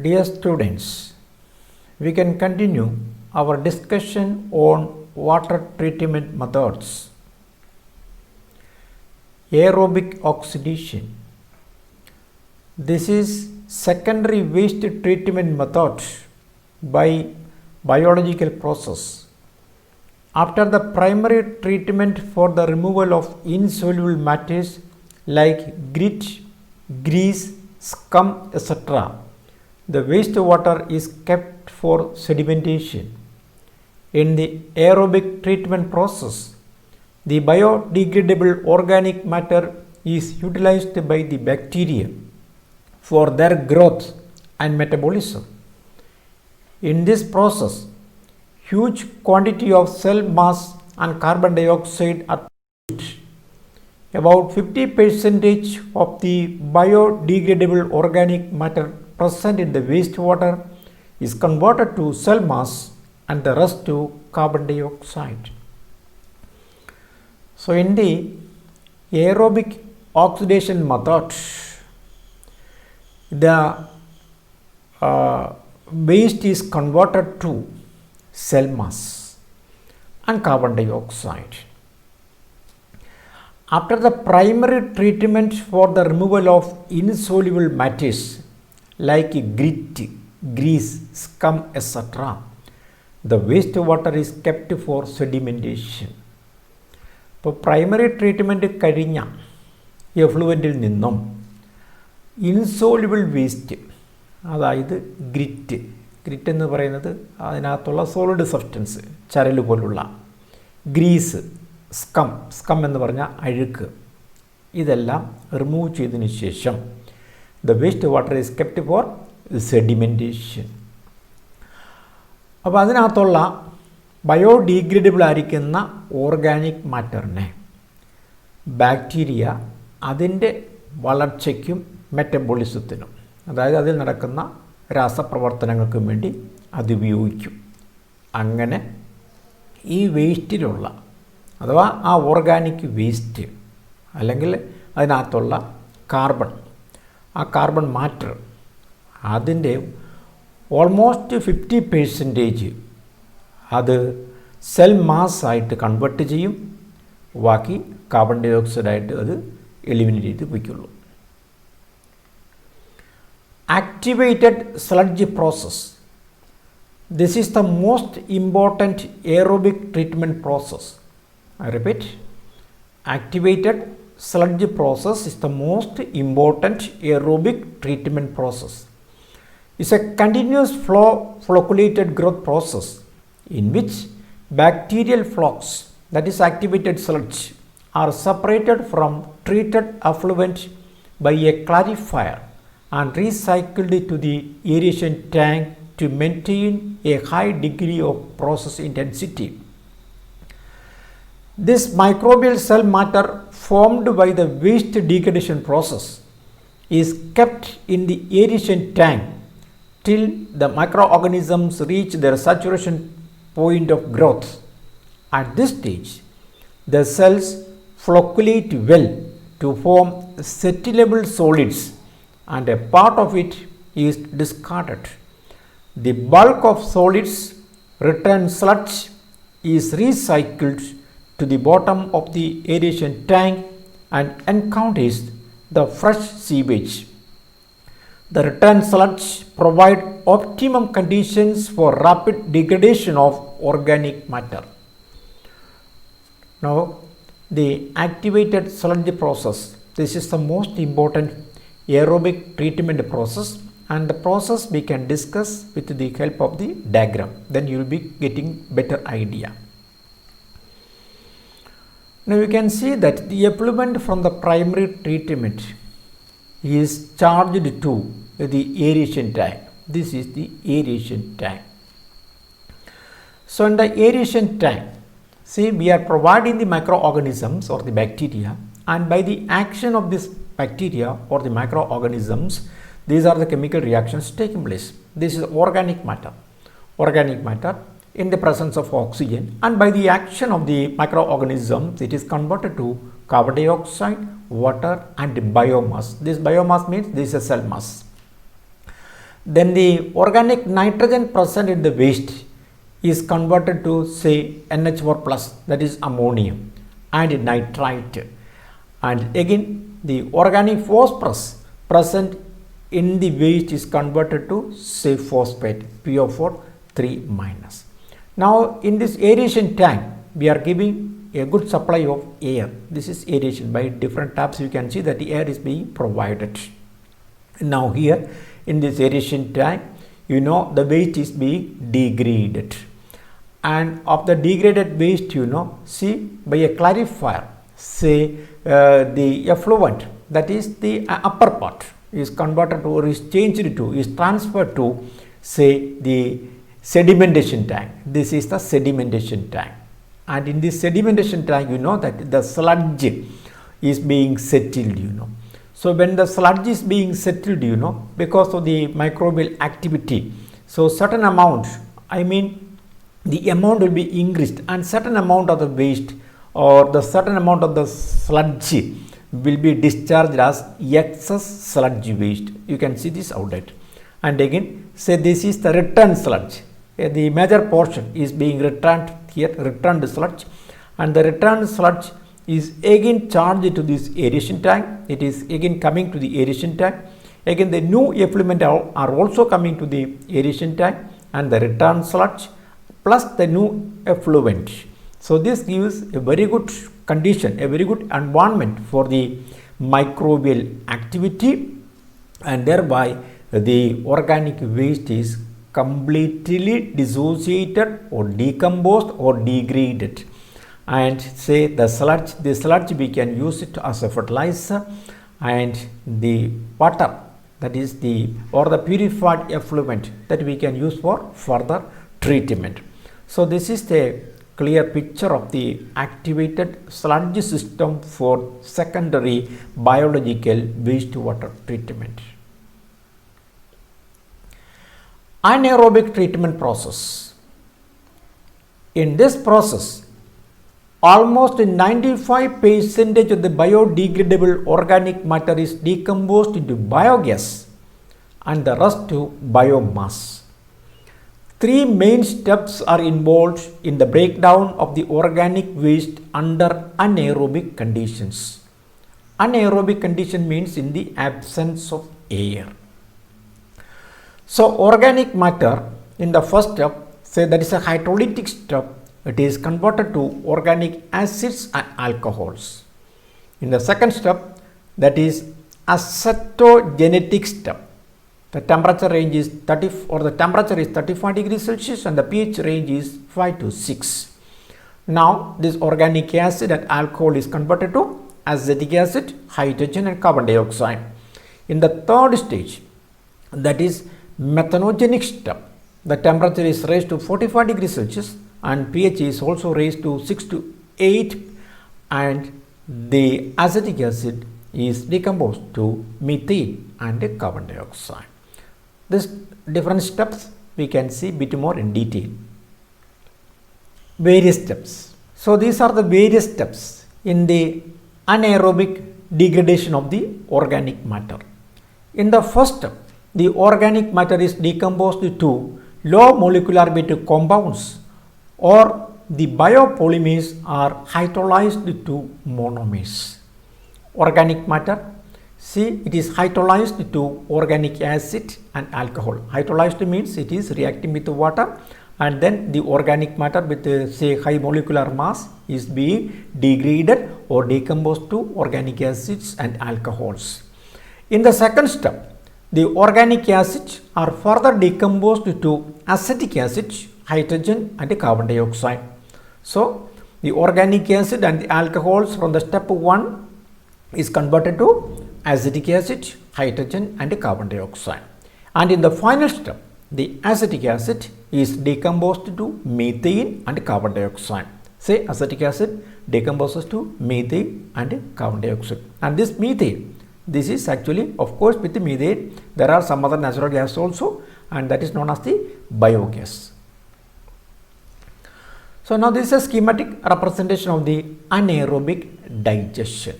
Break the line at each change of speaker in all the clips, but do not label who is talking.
Dear students, we can continue our discussion on water treatment methods. Aerobic oxidation. This is secondary waste treatment method by biological process. After the primary treatment for the removal of insoluble matters like grit, grease, scum, etc., the wastewater is kept for sedimentation. In the aerobic treatment process, the biodegradable organic matter is utilized by the bacteria for their growth and metabolism. In this process, huge quantity of cell mass and carbon dioxide are produced. About 50% of the biodegradable organic matter present in the wastewater is converted to cell mass and the rest to carbon dioxide. So in the aerobic oxidation method, the waste is converted to cell mass and carbon dioxide. After the primary treatment for the removal of insoluble matters like grit, grease, scum, etc., the wastewater is kept for sedimentation. ഇപ്പോൾ primary treatment കഴിഞ്ഞ എഫ്ലുവൻറ്റിൽ നിന്നും insoluble waste, അതായത് grit എന്ന് പറയുന്നത് അതിനകത്തുള്ള solid substance, ചരൽ പോലുള്ള, Greece, scum എന്ന് പറഞ്ഞാൽ അഴുക്ക്, ഇതെല്ലാം റിമൂവ് ചെയ്തതിന് ശേഷം the wastewater is kept for sedimentation. അപ്പോൾ അതിനകത്തുള്ള ബയോഡീഗ്രേഡബിൾ ആയിരിക്കുന്ന ഓർഗാനിക് മാറ്ററിനെ ബാക്ടീരിയ അതിൻ്റെ വളർച്ചയ്ക്കും മെറ്റബോളിസത്തിനും, അതായത് അതിൽ നടക്കുന്ന രാസപ്രവർത്തനങ്ങൾക്കും വേണ്ടി അത് ഉപയോഗിക്കും. അങ്ങനെ ഈ വേസ്റ്റിലുള്ള അഥവാ ആ ഓർഗാനിക് വേസ്റ്റ് അല്ലെങ്കിൽ അതിനകത്തുള്ള ആ കാർബൺ മാറ്റർ അതിൻ്റെ ഓൾമോസ്റ്റ് 50% അത് സെൽ മാസ് ആയിട്ട് കൺവേർട്ട് ചെയ്യും. ബാക്കി കാർബൺ ഡൈ ഓക്സൈഡായിട്ട് അത് എലിമിനേറ്റ് ചെയ്ത് വയ്ക്കുള്ളൂ. Activated sludge process. This is the most important aerobic treatment process. I repeat, activated sludge process is the most important aerobic treatment process. It's a continuous flow flocculated growth process in which bacterial flocks, that is activated sludge, are separated from treated effluent by a clarifier and recycled to the aeration tank to maintain a high degree of process intensity. This microbial cell matter formed by the waste degradation process is kept in the aeration tank till the microorganisms reach their saturation point of growth. At this stage, the cells flocculate well to form settleable solids and a part of it is discarded. The bulk of solids, returned sludge, is recycled to the bottom of the aeration tank and encounters the fresh sewage. The returned sludge provide optimum conditions for rapid degradation of organic matter. Now, the activated sludge process, this is the most important aerobic treatment process, and the process we can discuss with the help of the diagram. Then you will be getting better idea. Now you can see that the effluent from the primary treatment is charged to the aeration tank. This is the aeration tank. So in the aeration tank, see, we are providing the microorganisms or the bacteria, and by the action of this bacteria or the microorganisms, these are the chemical reactions taking place. This is organic matter. Organic matter in the presence of oxygen, and by the action of the microorganisms it is converted to carbon dioxide, water and biomass. This biomass means this is a cell mass. then the organic nitrogen present in the waste is converted to say NH4 plus, that is ammonium and nitrite, and again the organic phosphorus present in the waste is converted to say phosphate PO4 3 minus. Now in this aeration tank we are giving a good supply of air. This is aeration. By different taps you can see that the air is being provided. Now here in this aeration tank, you know, the waste is being degraded, and of the degraded waste, you know, see by a clarifier, say the effluent, that is the upper part, is converted to or is changed to, is transferred to say the sedimentation tank. This is the sedimentation tank, and in this sedimentation tank, you know that the sludge is being settled, you know. So when the sludge is being settled, you know, because of the microbial activity, so certain amount, I mean the amount will be increased, and certain amount of the waste or the certain amount of the sludge will be discharged as excess sludge waste. You can see this outlet, and again say this is the return sludge. The major portion is being returned here, returned sludge, and the returned sludge is again charged to this aeration tank. It is again coming to the aeration tank. Again the new effluent are also coming to the aeration tank, and the return sludge plus the new effluent. So this gives a very good condition, a very good environment for the microbial activity, and thereby the organic waste is completely dissociated or decomposed or degraded. And say the sludge we can use it as a fertilizer, and the water, that is the or the purified effluent, that we can use for further treatment. So this is the clear picture of the activated sludge system for secondary biological wastewater treatment. Anaerobic treatment process. In this process, almost 95% of the biodegradable organic matter is decomposed into biogas and the rest to biomass. Three main steps are involved in the breakdown of the organic waste under anaerobic conditions. Anaerobic condition means in the absence of air. So organic matter in the first step, say that is a hydrolytic step, it is converted to organic acids and alcohols. In the second step, that is acetogenetic step, the temperature range is 35 degrees Celsius and the pH range is 5 to 6. Now this organic acid and alcohol is converted to acetic acid, hydrogen and carbon dioxide. In the third stage, that is methanogenic step, the temperature is raised to 45 degrees Celsius and pH is also raised to 6 to 8, and the acetic acid is decomposed to methane and carbon dioxide. These different steps we can see a bit more in detail. Various steps. So these are the various steps in the anaerobic degradation of the organic matter. In the first step, the organic matter is decomposed to low molecular weight compounds, or the biopolymers are hydrolyzed to monomers. Organic matter, see, it is hydrolyzed to organic acid and alcohol. Hydrolyzed means it is reacting with water, and then the organic matter with say high molecular mass is being degraded or decomposed to organic acids and alcohols. In the second step, the organic acids are further decomposed to acetic acid, hydrogen and carbon dioxide. So the organic acid and the alcohols from the step 1 is converted to acetic acid, hydrogen and carbon dioxide. And in the final step, the acetic acid is decomposed to methane and carbon dioxide. Say acetic acid decomposes to methane and carbon dioxide. And this methane, this is actually, of course, with the methane there are some other natural gas also, and that is known as the biogas. So now this is a schematic representation of the anaerobic digestion.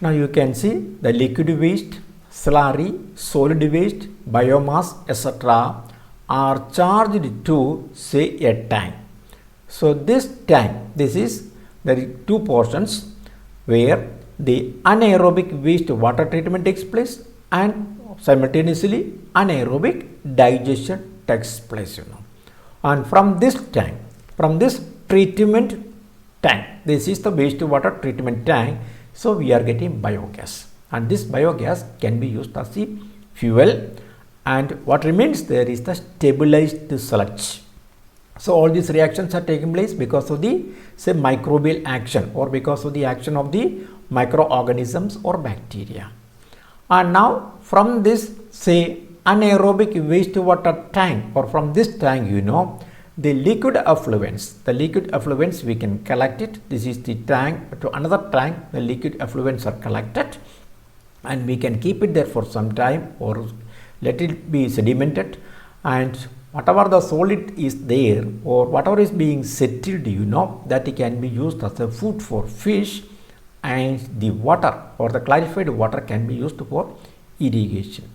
Now you can see the liquid waste, slurry, solid waste, biomass, etc., are charged to, say, a tank. So this tank, there is two portions where the anaerobic waste water treatment takes place and simultaneously anaerobic digestion takes place. And from this treatment tank, this is the wastewater treatment tank, so we are getting biogas, and this biogas can be used as the fuel, and what remains there is the stabilized sludge. So all these reactions are taking place because of the, say, microbial action or because of the action of the microorganisms or bacteria. And now from this, say, anaerobic wastewater tank, or from this tank, the liquid effluents we can collect it. This is the tank. To another tank, the liquid effluents are collected, and we can keep it there for some time or let it be sedimented, and whatever the solid is there or whatever is being settled, that it can be used as a food for fish, and the water or the clarified water can be used for irrigation.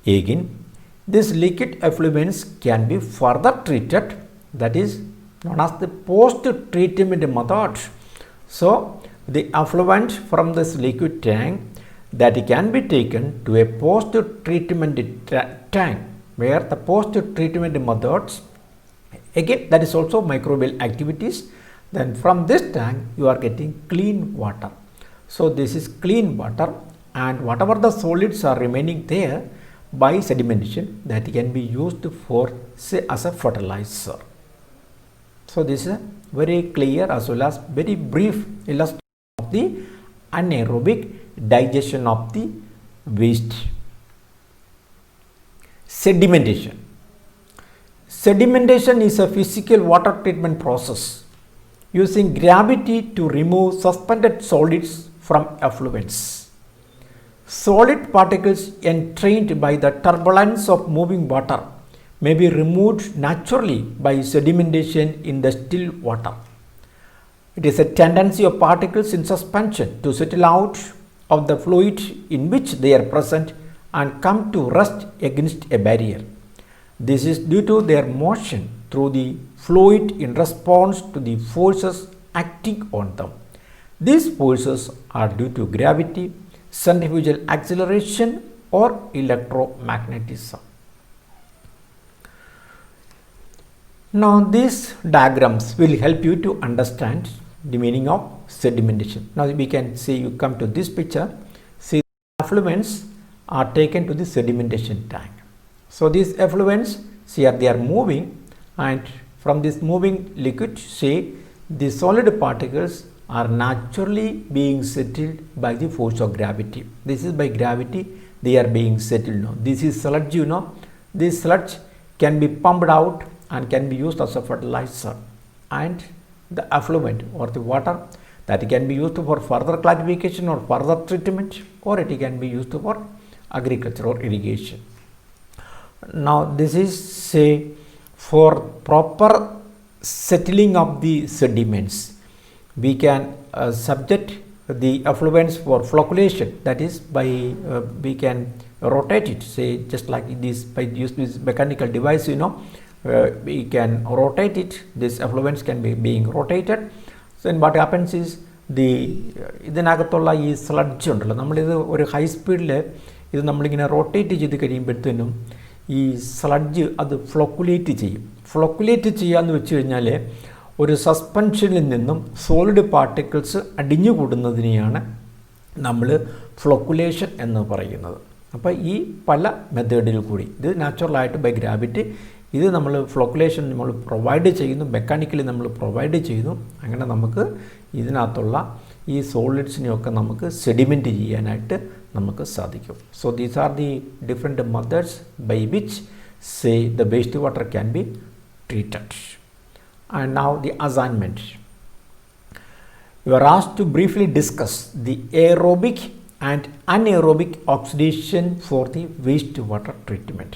Again, this liquid effluents can be further treated, that is known as the post-treatment method. So the effluent from this liquid tank, that can be taken to a post-treatment tank, where the post-treatment methods, again, that is also microbial activities. Then from this tank you are getting clean water. So this is clean water, and whatever the solids are remaining there by sedimentation, that can be used for, say, as a fertilizer. So this is a very clear as well as very brief illustration of the anaerobic digestion of the waste. Sedimentation. Sedimentation is a physical water treatment process using gravity to remove suspended solids from effluents. Solid particles entrained by the turbulence of moving water may be removed naturally by sedimentation in the still water. It is a tendency of particles in suspension to settle out of the fluid in which they are present and come to rest against a barrier. This is due to their motion through the fluid in response to the forces acting on them. These forces are due to gravity, centrifugal acceleration, or electromagnetism. Now these diagrams will help you to understand the meaning of sedimentation. Now we can see, you come to this picture, see the effluents are taken to the sedimentation tank. So these effluents, see, they are moving, and from this moving liquid, say, the solid particles are naturally being settled by the force of gravity. This is by gravity they are being settled now. This is sludge, this sludge can be pumped out and can be used as a fertilizer, and the effluent or the water, that can be used for further clarification or further treatment, or it can be used for agriculture or irrigation. Now this is, say, for proper settling of the sediments, we can subject the effluents for flocculation, that is by we can rotate it, say, just like this, by use this mechanical device, we can rotate it. This effluents can be being rotated. So then what happens is, the ഇതിനകത്തുള്ള ഈ sludge ഉണ്ടല്ലോ, നമ്മളിത് ഒരു high സ്പീഡിൽ ഇത് നമ്മളിങ്ങനെ rotate ചെയ്ത് കഴിയുമ്പോഴത്തേനും ഈ സ്ലഡ്ജ് അത് ഫ്ലൊക്കുലേറ്റ് ചെയ്യും. ഫ്ലൊക്കുലേറ്റ് ചെയ്യാന്ന് വെച്ച് കഴിഞ്ഞാൽ ഒരു സസ്പെൻഷനിൽ നിന്നും സോളിഡ് പാർട്ടിക്കിൾസ് അടിഞ്ഞുകൂടുന്നതിനെയാണ് നമ്മൾ ഫ്ലൊക്കുലേഷൻ എന്ന് പറയുന്നത്. അപ്പോൾ ഈ പല മെത്തേഡിൽ കൂടി, ഇത് നാച്ചുറലായിട്ട് ബൈ ഗ്രാവിറ്റി, ഇത് നമ്മൾ ഫ്ലൊക്കുലേഷൻ നമ്മൾ പ്രൊവൈഡ് ചെയ്യുന്നു, മെക്കാനിക്കലി നമ്മൾ പ്രൊവൈഡ് ചെയ്യുന്നു. അങ്ങനെ നമുക്ക് ഇതിനകത്തുള്ള ഈ സോളിഡ്സിനെയൊക്കെ നമുക്ക് സെഡിമെൻറ്റ് ചെയ്യാനായിട്ട് നമുക്ക് സാധിക്കും. So these are the different methods by which, say, the waste water can be treated. And now the assignment. You are asked to briefly discuss the aerobic and anaerobic oxidation for the wastewater treatment.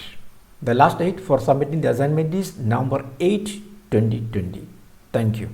The last date for submitting the assignment is November 8, 2020. Thank you.